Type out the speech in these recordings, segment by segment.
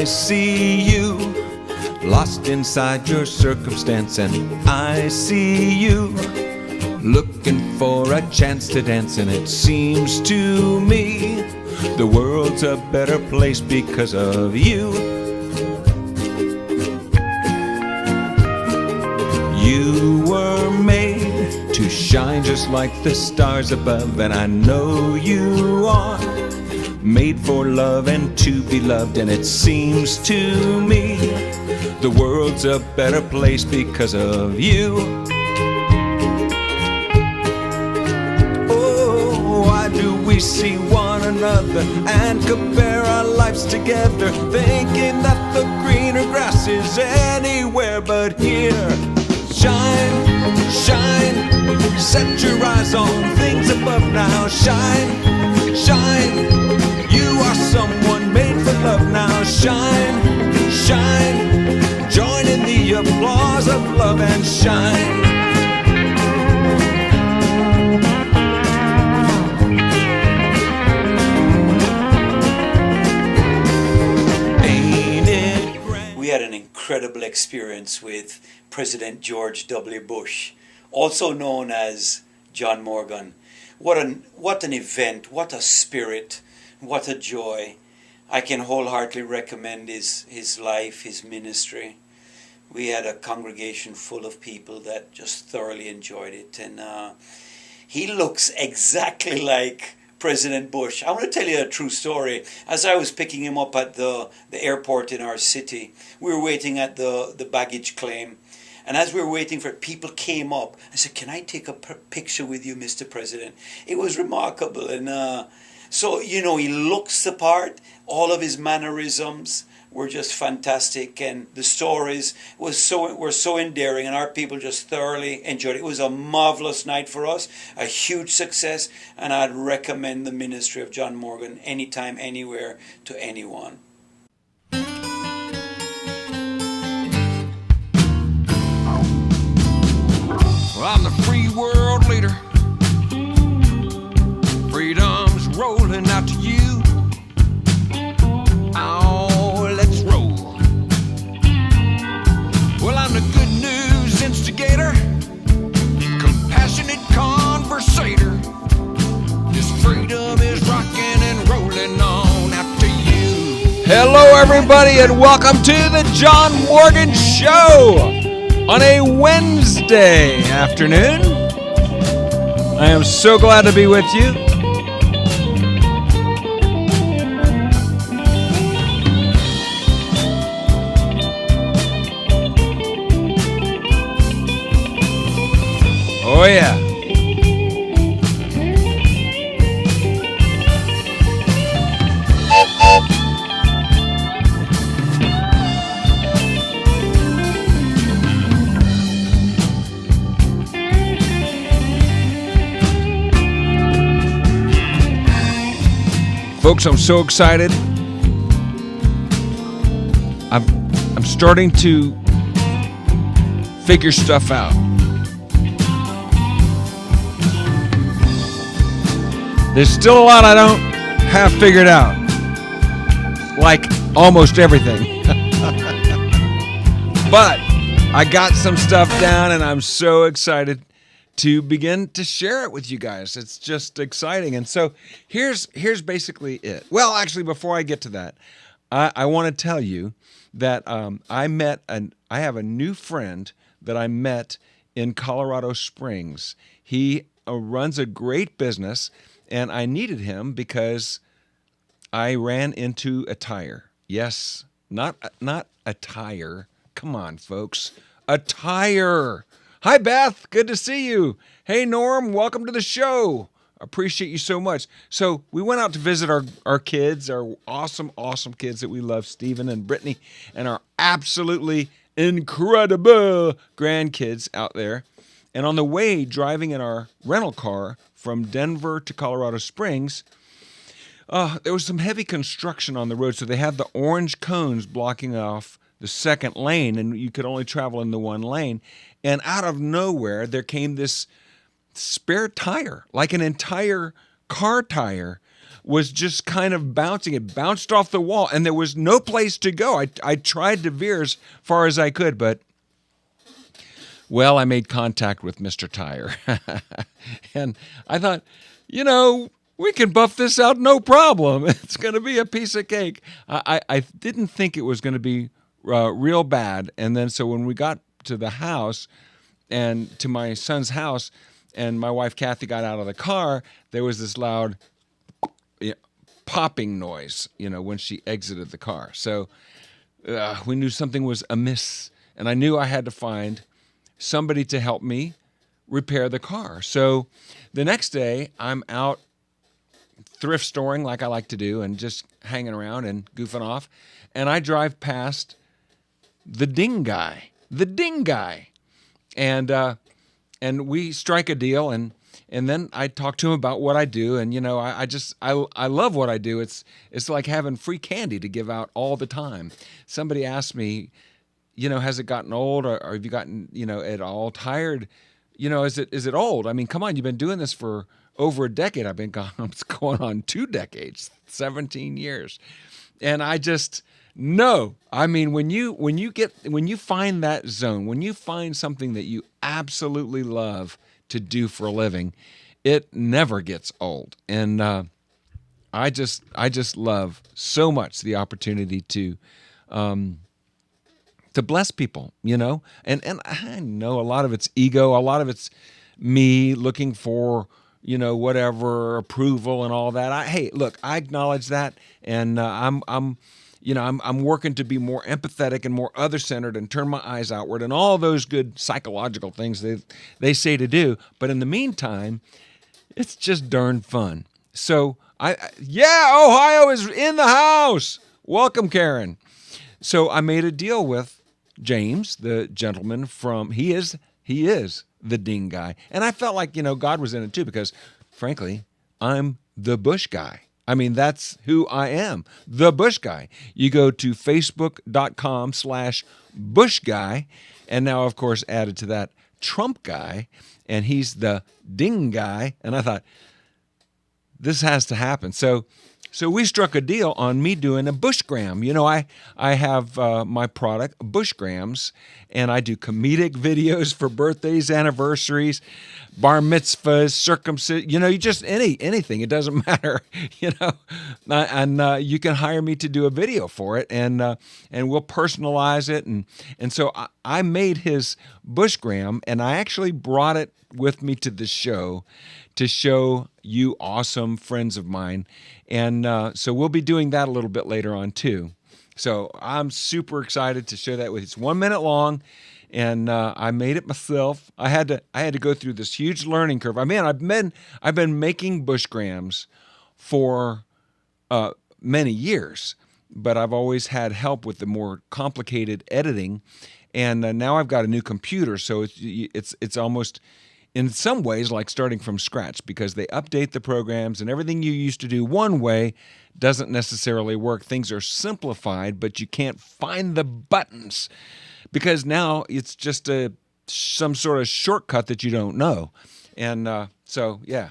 see you lost inside your circumstance, and I see you looking for a chance to dance, and it seems to me the world's a better place because of you. You were made to shine just like the stars above, and I know you are made for love and to be loved, and it seems to me the world's a better place because of you. Oh, why do we see one another and compare our lives together, thinking that the greener grass is anywhere but here? Shine, shine, set your eyes on things above now. Shine, shine, you are someone made for love now. Shine, shine, join in the applause of love and shine. Ain't it grand? We had an incredible experience with President George W. Bush, also known as John Morgan. What an event, what a spirit, what a joy. I can wholeheartedly recommend his life, his ministry. We had a congregation full of people that just thoroughly enjoyed it. And he looks exactly like President Bush. I want to tell you a true story. As I was picking him up at the airport in our city, we were waiting at the baggage claim. And as we were waiting for it, people came up. I said, "Can I take a picture with you, Mr. President?" It was remarkable. And so, he looks the part. All of his mannerisms were just fantastic. And the stories were so endearing. And our people just thoroughly enjoyed it. It was a marvelous night for us, a huge success. And I'd recommend the ministry of John Morgan anytime, anywhere, to anyone. Well, I'm the free world leader. Freedom's rolling out to you. Oh, let's roll. Well, I'm the good news instigator, compassionate conversator. This freedom is rocking and rolling on out to you. Hello, everybody, and welcome to the John Morgan Show on a Wednesday afternoon. I am so glad to be with you. Oh yeah. Folks, I'm so excited. I'm starting to figure stuff out. There's still a lot I don't have figured out. Like almost everything. But I got some stuff down and I'm so excited to begin to share it with you guys. It's just exciting. And so here's basically it. Well, actually, before I get to that, I want to tell you that I have a new friend that I met in Colorado Springs. He runs a great business, and I needed him because I ran into a tire. Yes, not a tire. Come on, folks. A tire. Hi, Beth. Good to see you. Hey, Norm. Welcome to the show. Appreciate you so much. So we went out to visit our kids, our awesome kids that we love, Stephen and Brittany, and our absolutely incredible grandkids out there. And on the way, driving in our rental car from Denver to Colorado Springs, there was some heavy construction on the road. So they had the orange cones blocking off the second lane, and you could only travel in the one lane. And out of nowhere, there came this spare tire, like an entire car tire, was just kind of bouncing. It bounced off the wall, and there was no place to go. I tried to veer as far as I could, but, well, I made contact with Mr. Tire. And I thought, we can buff this out, no problem. It's going to be a piece of cake. I didn't think it was going to be real bad. And then so when we got to the house and to my son's house, and my wife Kathy got out of the car, there was this loud popping noise, when she exited the car. So we knew something was amiss, and I knew I had to find somebody to help me repair the car. So the next day, I'm out thrift storing like I like to do and just hanging around and goofing off, and I drive past the ding guy, and we strike a deal, and then I talk to him about what I do, and I love what I do. It's like having free candy to give out all the time. Somebody asked me, has it gotten old, or have you gotten at all tired? Is it old? I mean, come on, you've been doing this for over a decade. I've been it's going on 2 decades, 17 years, and I just. No, I mean, when you find that zone, when you find something that you absolutely love to do for a living, it never gets old. And I just love so much the opportunity to bless people, and I know a lot of it's ego, a lot of it's me looking for whatever approval and all that. Hey, look, I acknowledge that, and I'm working to be more empathetic and more other-centered and turn my eyes outward and all those good psychological things they say to do. But in the meantime, it's just darn fun. So, Ohio is in the house. Welcome, Karen. So I made a deal with James, the gentleman he is the ding guy. And I felt like, God was in it too, because frankly, I'm the Bush guy. I mean, that's who I am, the Bush guy. You go to facebook.com/Bush guy, and now, of course, added to that, Trump guy, and he's the ding guy. And I thought, this has to happen. So we struck a deal on me doing a Bushgram. I have my product, Bushgrams, and I do comedic videos for birthdays, anniversaries, bar mitzvahs, circumcision, you just anything. It doesn't matter, and you can hire me to do a video for it, and we'll personalize it. And so I made his Bushgram, and I actually brought it with me to the show to show you awesome friends of mine. And so we'll be doing that a little bit later on too. So I'm super excited to share that with you. It's 1 minute long, and I made it myself. I had to go through this huge learning curve. I mean, I've been making Bushgrams for many years, but I've always had help with the more complicated editing. And now I've got a new computer, so it's almost in some ways like starting from scratch, because they update the programs and everything you used to do one way doesn't necessarily work. Things are simplified, but you can't find the buttons because now it's just some sort of shortcut that you don't know. And so, yeah.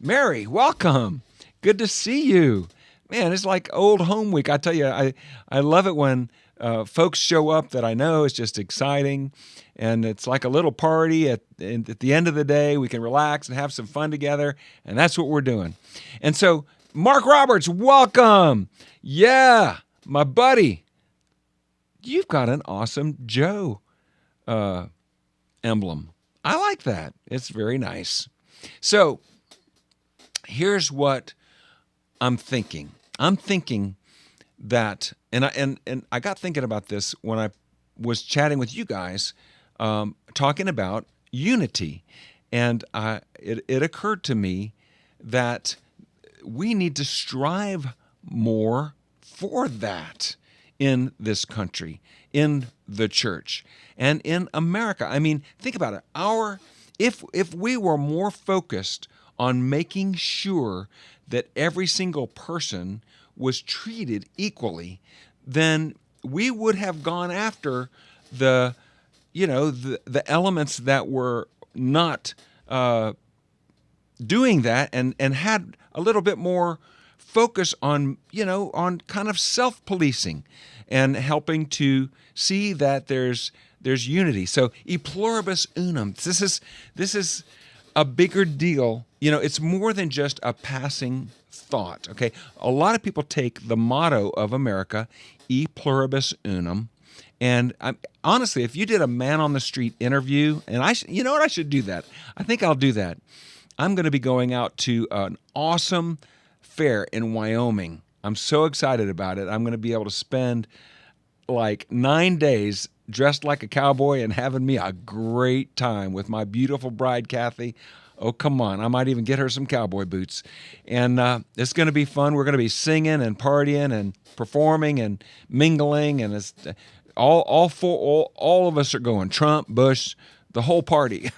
Mary, welcome. Good to see you. Man, it's like old home week. I tell you, I love it when folks show up that I know. It's just exciting. And it's like a little party at the end of the day. We can relax and have some fun together. And that's what we're doing. And so, Mark Roberts, welcome. Yeah, my buddy. You've got an awesome Joe emblem. I like that. It's very nice. So, here's what I'm thinking. I'm thinking that, and I got thinking about this when I was chatting with you guys, talking about unity, and it occurred to me that we need to strive more for that in this country, in the church, and in America. I mean, think about it. If we were more focused on making sure that every single person was treated equally, then we would have gone after the elements that were not doing that, and had a little bit more focus on, on kind of self-policing and helping to see that there's unity. So e pluribus unum. This is a bigger deal. It's more than just a passing thought. Okay, a lot of people take the motto of America, e pluribus unum, and honestly, if you did a man on the street interview, and you know what, I should do that. I think I'll do that. I'm going to be going out to an awesome fair in Wyoming. I'm so excited about it. I'm going to be able to spend like 9 days dressed like a cowboy and having me a great time with my beautiful bride, Kathy. Oh, come on. I might even get her some cowboy boots. And it's going to be fun. We're going to be singing and partying and performing and mingling. And it's all of us are going. Trump, Bush, the whole party.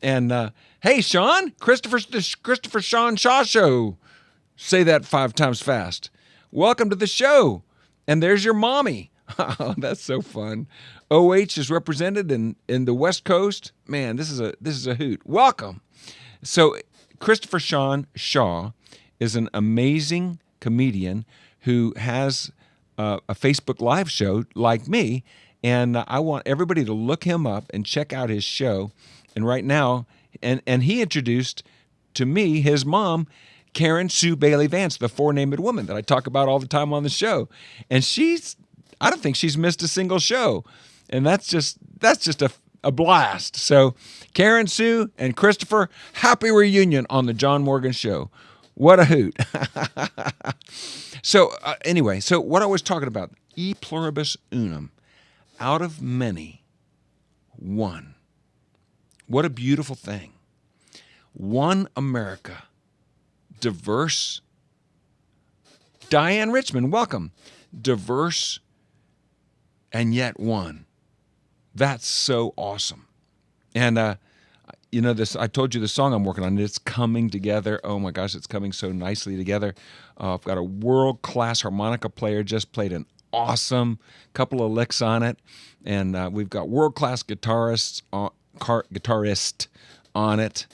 And hey, Sean, Christopher Sean Shaw Show. Say that 5 times fast. Welcome to the show. And there's your mommy. Oh, that's so fun. OH is represented in the West Coast. Man, this is a hoot. Welcome. So Christopher Sean Shaw is an amazing comedian who has a Facebook Live show like me, and I want everybody to look him up and check out his show. And right now, and he introduced to me his mom, Karen Sue Bailey Vance, the four-named woman that I talk about all the time on the show. And I don't think she's missed a single show. And that's just a blast. So Karen Sue and Christopher, happy reunion on the John Morgan Show. What a hoot. So anyway, so what I was talking about, e pluribus unum, out of many, one. What a beautiful thing. One America, diverse. Diane Richmond, welcome. Diverse and yet one. That's so awesome. And this, I told you the song I'm working on, it's coming together. Oh my gosh, it's coming so nicely together. I've got a world-class harmonica player, just played an awesome couple of licks on it. And we've got world-class guitarist on it.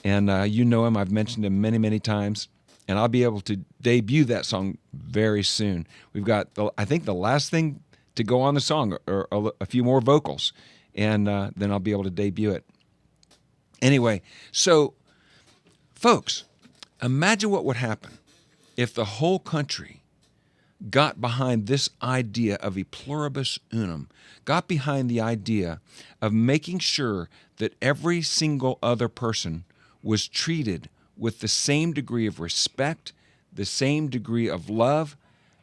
And you know him, I've mentioned him many, many times. And I'll be able to debut that song very soon. We've got, I think the last thing to go on the song or a few more vocals, and then I'll be able to debut it. Anyway, so folks, imagine what would happen if the whole country got behind this idea of e pluribus unum, got behind the idea of making sure that every single other person was treated with the same degree of respect, the same degree of love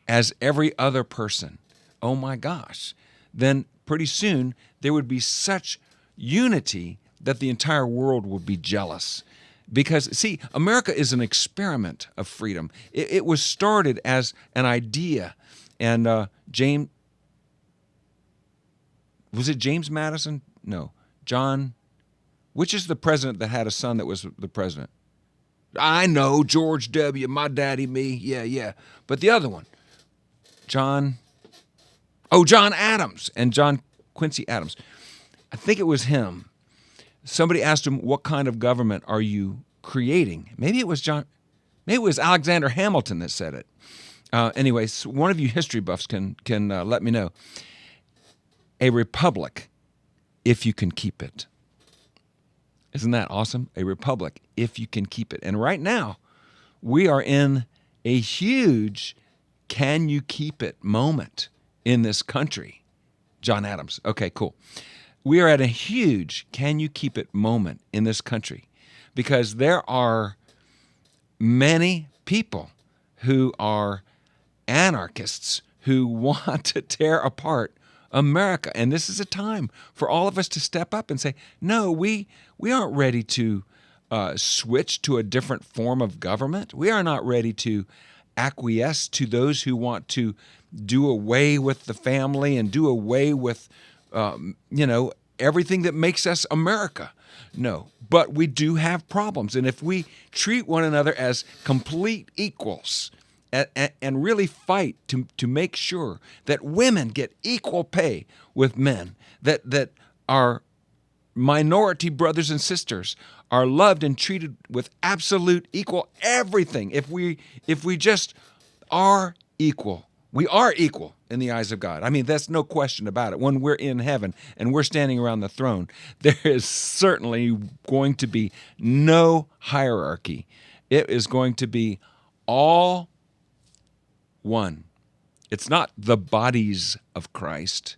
as every other person. Oh my gosh, then pretty soon there would be such unity that the entire world would be jealous. Because, see, America is an experiment of freedom. It was started as an idea. And was it James Madison? No. John, which is the president that had a son that was the president? I know, George W., my daddy, me, yeah. But the other one, John Adams, and John Quincy Adams. I think it was him. Somebody asked him, what kind of government are you creating? Maybe it was Alexander Hamilton that said it. Anyways, one of you history buffs can let me know. A republic, if you can keep it. Isn't that awesome? A republic, if you can keep it. And right now, we are in a huge can you keep it moment in this country. John Adams. Okay, cool. We are at a huge can you keep it moment in this country because there are many people who are anarchists who want to tear apart America. And this is a time for all of us to step up and say, no, we aren't ready to switch to a different form of government. We are not ready to acquiesce to those who want to do away with the family and do away with, everything that makes us America. No, but we do have problems. And if we treat one another as complete equals and really fight to make sure that women get equal pay with men, that our minority brothers and sisters are loved and treated with absolute equal everything. If we just are equal, we are equal in the eyes of God. I mean, that's no question about it. When we're in heaven and we're standing around the throne, there is certainly going to be no hierarchy. It is going to be all one. It's not the bodies of Christ.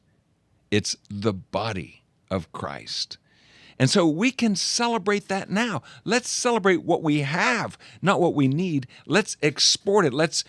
It's the body of Christ. And so we can celebrate that now. Let's celebrate what we have, not what we need. Let's export it. Let's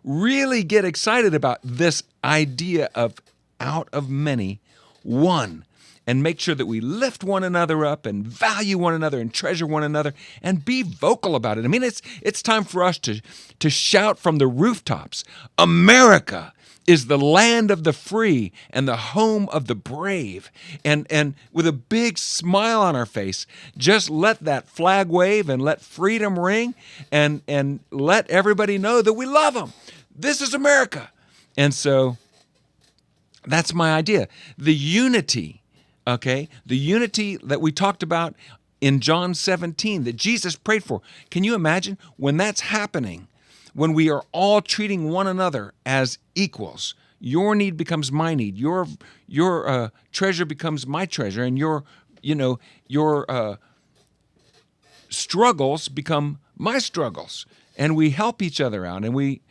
really get excited about this idea of out of many, one, and make sure that we lift one another up and value one another and treasure one another and be vocal about it. I mean, it's time for us to shout from the rooftops, America is the land of the free and the home of the brave. And with a big smile on our face, just let that flag wave and let freedom ring and let everybody know that we love them. This is America. And so that's my idea. The unity, okay? The unity that we talked about in John 17 that Jesus prayed for. Can you imagine when that's happening? When we are all treating one another as equals, your need becomes my need, your treasure becomes my treasure, and your struggles become my struggles, and we help each other out, and we,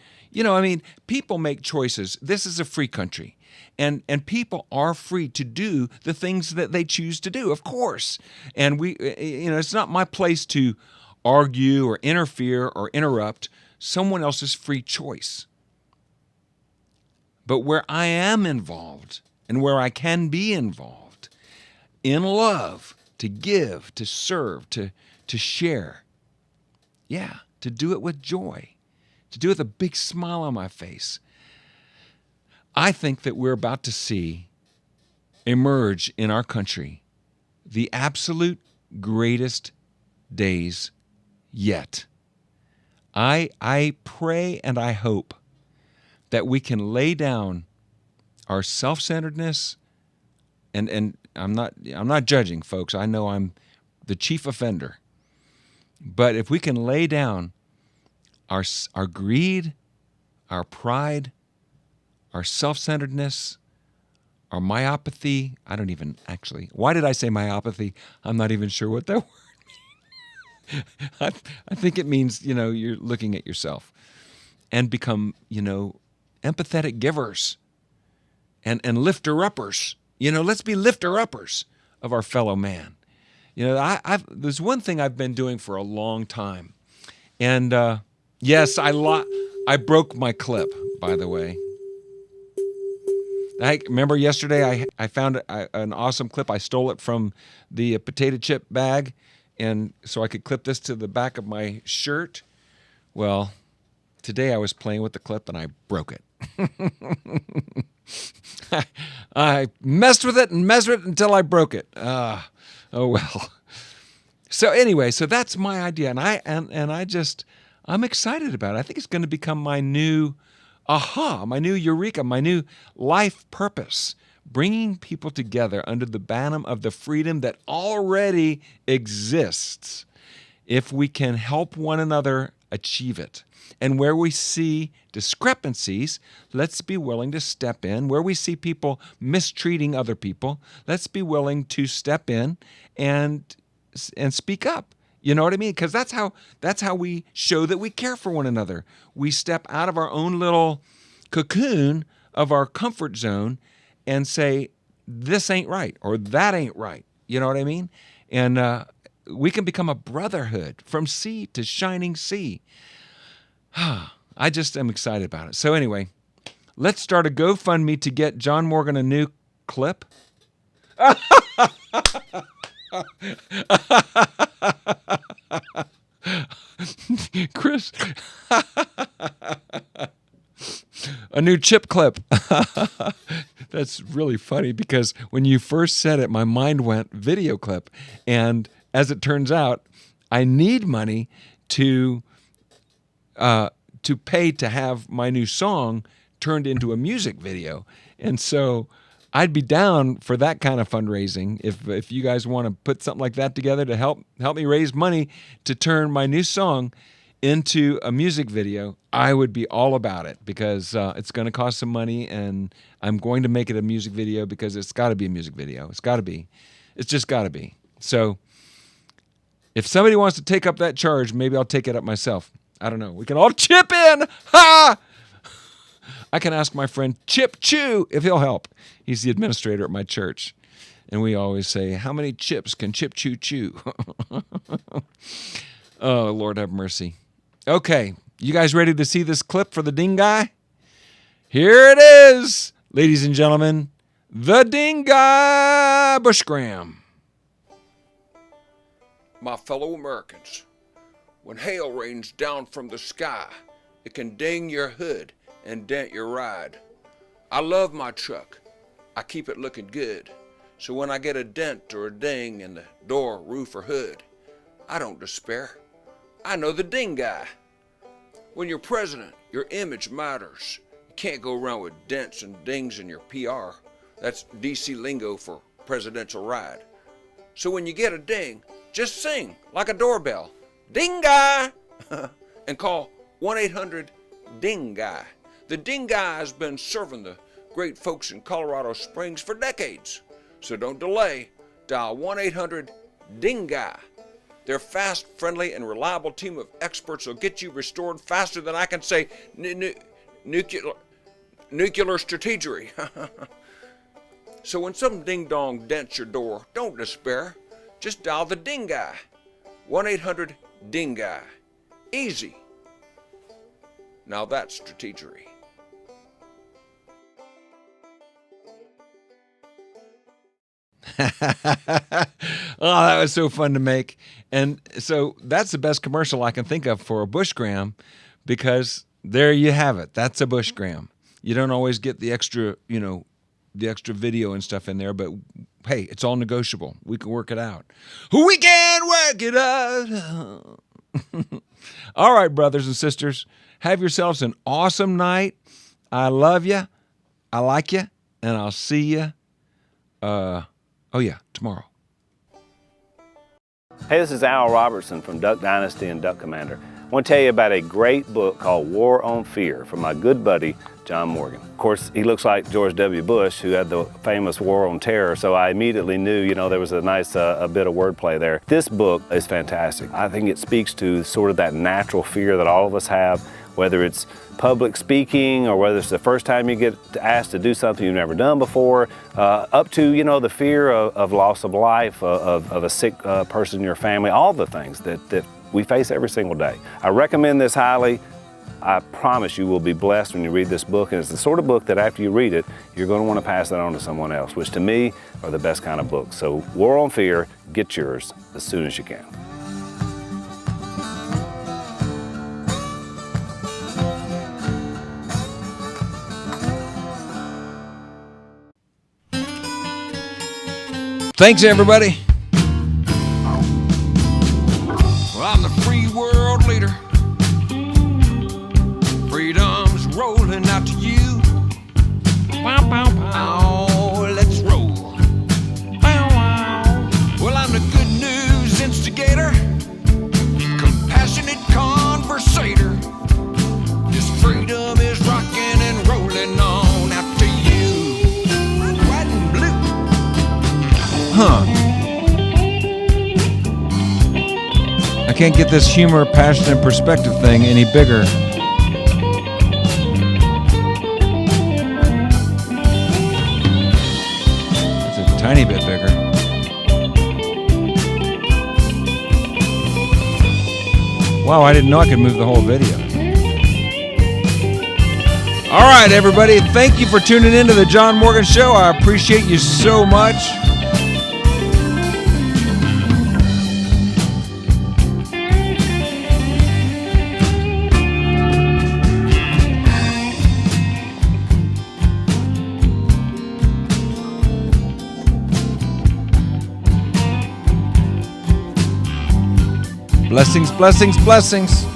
people make choices. This is a free country, and people are free to do the things that they choose to do, of course, and it's not my place to argue or interfere or interrupt someone else's free choice. But where I am involved and where I can be involved in love, to give, to serve, to share, to do it with joy, to do it with a big smile on my face, I think that we're about to see emerge in our country the absolute greatest days yet. I pray and I hope that we can lay down our self-centeredness, and I'm not judging, folks. I know I'm the chief offender. But if we can lay down our greed, our pride, our self-centeredness, our myopathy, why did I say myopathy? I'm not even sure what that word I think it means, you're looking at yourself and become, empathetic givers and lifter-uppers. Let's be lifter-uppers of our fellow man. There's one thing I've been doing for a long time. And, yes, I broke my clip, by the way. I remember yesterday I found an awesome clip. I stole it from the potato chip bag, and so I could clip this to the back of my shirt. Well, today I was playing with the clip and I broke it. I messed with it until I broke it. Oh well. So anyway, that's my idea, and I'm excited about it. I think it's going to become my new my new eureka, my new life purpose. Bringing people together under the banner of the freedom that already exists, if we can help one another achieve it. And where we see discrepancies, let's be willing to step in. Where we see people mistreating other people, let's be willing to step in and speak up. You know what I mean? Because that's how we show that we care for one another. We step out of our own little cocoon of our comfort zone and say, this ain't right, or that ain't right. You know what I mean? And we can become a brotherhood from sea to shining sea. I just am excited about it. So anyway, let's start a GoFundMe to get John Morgan a new clip. Chris, a new chip clip. That's really funny because when you first said it, my mind went video clip. And as it turns out, I need money to pay to have my new song turned into a music video. And so I'd be down for that kind of fundraising. If you guys want to put something like that together to help me raise money to turn my new song into a music video, I would be all about it, because it's going to cost some money, and I'm going to make it a music video because it's got to be a music video. It's got to be. It's just got to be. So if somebody wants to take up that charge, maybe I'll take it up myself. I don't know. We can all chip in. Ha! I can ask my friend Chip Chew if he'll help. He's the administrator at my church. And we always say, how many chips can Chip Chew chew? Oh, Lord have mercy. Okay, you guys ready to see this clip for the Ding Guy? Here it is, ladies and gentlemen, the Ding Guy Bushgram. My fellow Americans, when hail rains down from the sky, it can ding your hood and dent your ride. I love my truck. I keep it looking good. So when I get a dent or a ding in the door, roof, or hood, I don't despair. I know the Ding Guy. When you're president, your image matters. You can't go around with dents and dings in your PR. That's DC lingo for presidential ride. So when you get a ding, just sing like a doorbell, Ding Guy, and call 1-800-DING-GUY. The Ding Guy has been serving the great folks in Colorado Springs for decades. So don't delay. Dial 1-800-DING-GUY. Their fast, friendly, and reliable team of experts will get you restored faster than I can say nuclear strategery. So when some ding-dong dents your door, don't despair. Just dial the Ding Guy. 1-800-DING-GUY. Easy. Now that's strategery. Oh, that was so fun to make. And so that's the best commercial I can think of for a Bushgram, because there you have it. That's a Bushgram. You don't always get the extra, the extra video and stuff in there, but hey, it's all negotiable. We can work it out. We can work it out. All right, brothers and sisters, have yourselves an awesome night. I love you. I like you. And I'll see you. Tomorrow. Hey, this is Al Robertson from Duck Dynasty and Duck Commander. I want to tell you about a great book called War on Fear from my good buddy, John Morgan. Of course, he looks like George W. Bush, who had the famous War on Terror, so I immediately knew, there was a nice a bit of wordplay there. This book is fantastic. I think it speaks to sort of that natural fear that all of us have, whether it's public speaking or whether it's the first time you get asked to do something you've never done before, up to, the fear of loss of life, of a sick person in your family, all the things that we face every single day. I recommend this highly. I promise you will be blessed when you read this book, and it's the sort of book that after you read it, you're going to want to pass it on to someone else, which to me are the best kind of books. So War on Fear, get yours as soon as you can. Thanks, everybody. Well, I'm the free world leader. Freedom's rolling out to you. Bow, bow, bow. Let's roll. Bow, wow. Well, I'm the good news instigator. Compassionate conversator. This freedom is rocking and rolling on out to you. White and blue. I can't get this humor, passion, and perspective thing any bigger. It's a tiny bit bigger. Wow, I didn't know I could move the whole video. All right, everybody, thank you for tuning in to the John Morgan Show. I appreciate you so much. Blessings, blessings, blessings.